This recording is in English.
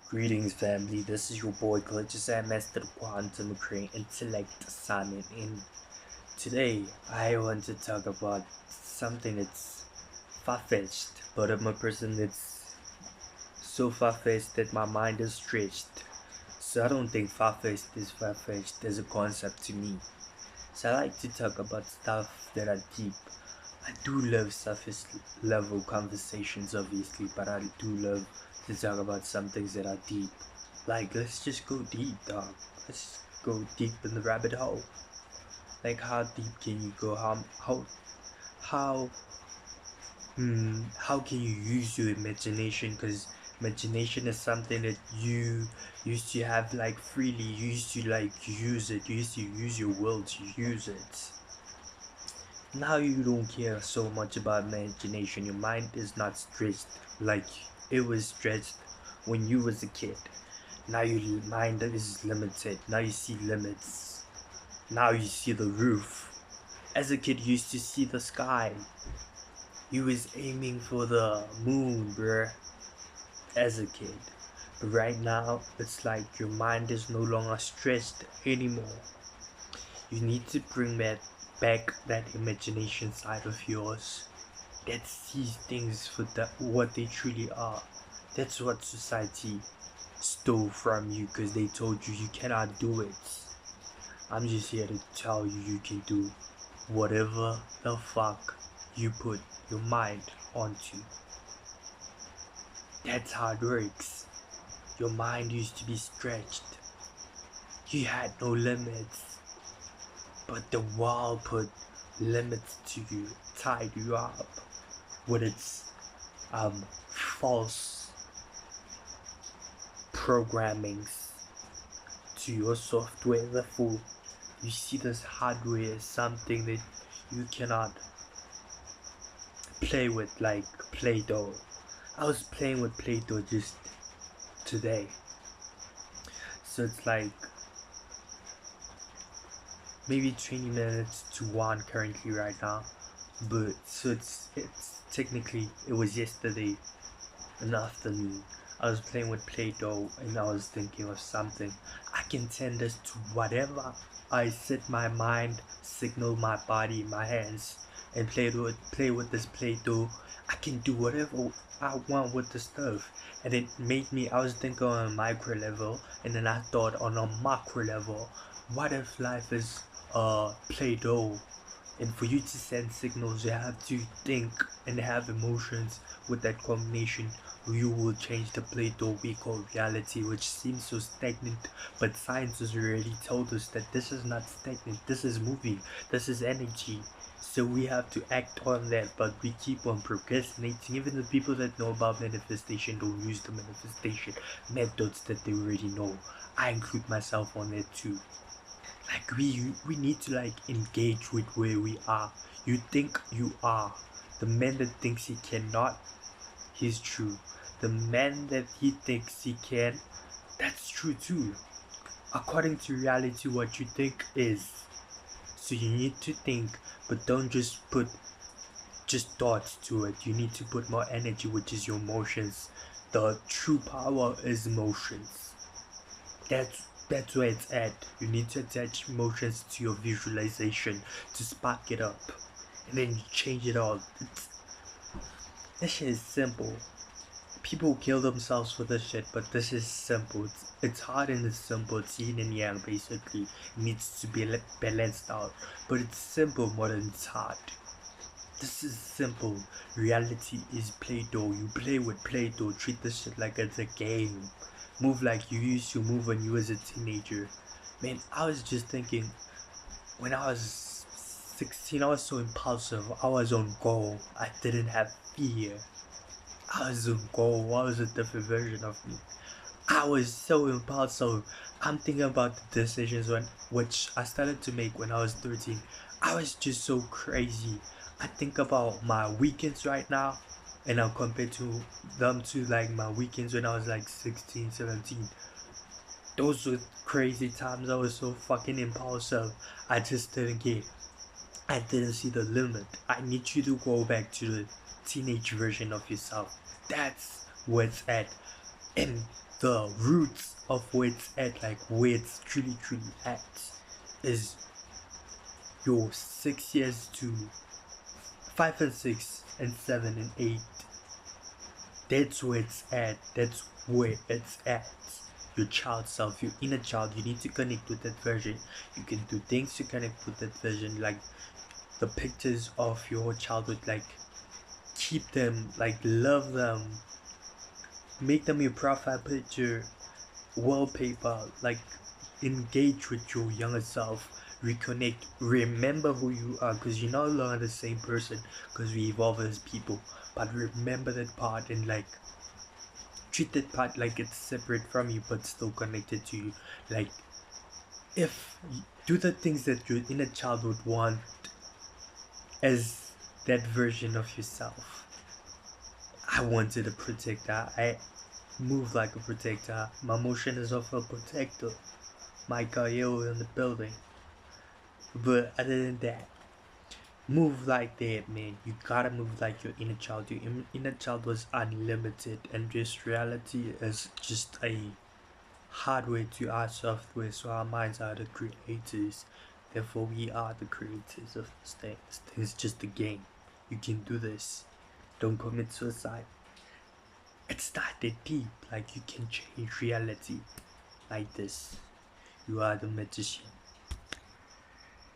Greetings, family. This is your boy Glitches and Master Quantum Crane Intellect Simon. And today, I want to talk about something that's far-fetched, but I'm a person that's so far-fetched that my mind is stretched. So I don't think far-fetched is far-fetched as a concept to me. So I like to talk about stuff that are deep. I do love surface level conversations, obviously, but I do love to talk about some things that are deep. Like, let's just go deep, dog. Let's go deep in the rabbit hole. Like, how deep can you go? How, how can you use your imagination? Because imagination is something that you used to have like freely. You used to like use it. You used to use your will to use it. Now you don't care so much about imagination. Your mind is not stretched like it was stretched when you was a kid. Now your mind is limited. Now you see limits. Now you see the roof. As a kid, you used to see the sky. You was aiming for the moon, bruh. As a kid. But right now, it's like your mind is no longer stretched anymore. You need to bring back that imagination side of yours that sees things for what they truly are. That's what society stole from you because they told you you cannot do it. I'm just here to tell you you can do whatever the fuck you put your mind onto. That's how it works. Your mind used to be stretched. You had no limits. But the world put limits to you, tied you up with its false programmings to your software. Therefore, you see this hardware as something that you cannot play with, like Play-Doh. I was playing with Play-Doh just today, so it's like maybe 20 minutes to 1 currently right now, but so it's technically it was yesterday in the afternoon. I was playing with Play-Doh and I was thinking of something. I can turn this to whatever I set my mind, signal my body, my hands, and play with this Play-Doh. I can do whatever I want with the stuff. And it made me, I was thinking on a micro level, and then I thought on a macro level, what if life is Play-Doh? And for you to send signals, you have to think and have emotions with that combination. You will change the Play-Doh we call reality, which seems so stagnant, but science has already told us that this is not stagnant, this is moving, this is energy. So we have to act on that, but we keep on procrastinating. Even the people that know about manifestation don't use the manifestation methods that they already know. I include myself on that too. Like we need to like engage with where we are. You think you are. The man that thinks he cannot, he's true. The man that he thinks he can, that's true too. According to reality, what you think is. So you need to think, but don't just put just thoughts to it. You need to put more energy, which is your emotions. The true power is emotions. That's where it's at. You need to attach emotions to your visualization to spark it up, and then you change it all. This shit is simple. People kill themselves for this shit, but this is simple. It's hard and it's simple. It's yin and yang basically. It needs to be balanced out, but it's simple more than it's hard. This is simple. Reality is Play-Doh. You play with Play-Doh. Treat this shit like it's a game. Move like you used to move when you was a teenager. Man, I was just thinking, when I was 16, I was so impulsive. I was on go. I didn't have fear. I was on go. I was a different version of me. I was so impulsive. I'm thinking about the decisions which I started to make when I was 13. I was just so crazy. I think about my weekends right now, and I'll compare to them to like my weekends when I was like 16, 17. Those were crazy times. I was so fucking impulsive. I just didn't get. I didn't see the limit. I need you to go back to the teenage version of yourself. That's where it's at. And the roots of where it's at, like where it's truly at, is your 6 years to 5 and 6 and 7 and 8. That's where it's at. That's where it's at. Your child self, your inner child, you need to connect with that version. You can do things to connect with that version, like the pictures of your childhood, like keep them, like love them, make them your profile picture, wallpaper, like engage with your younger self, reconnect, remember who you are, because you're no longer the same person, because we evolve as people. But remember that part and like treat that part like it's separate from you but still connected to you. Like if you do the things that your inner child would want as that version of yourself. I wanted a protector. I move like a protector. My motion is of a protector. My career in the building. But other than that, move like that, man. You gotta move like your inner child. Your inner child was unlimited, and this reality is just a hardware to our software. So our minds are the creators. Therefore, we are the creators of this thing. This thing is just a game. You can do this. Don't commit suicide. It's not that deep. Like you can change reality like this. You are the magician.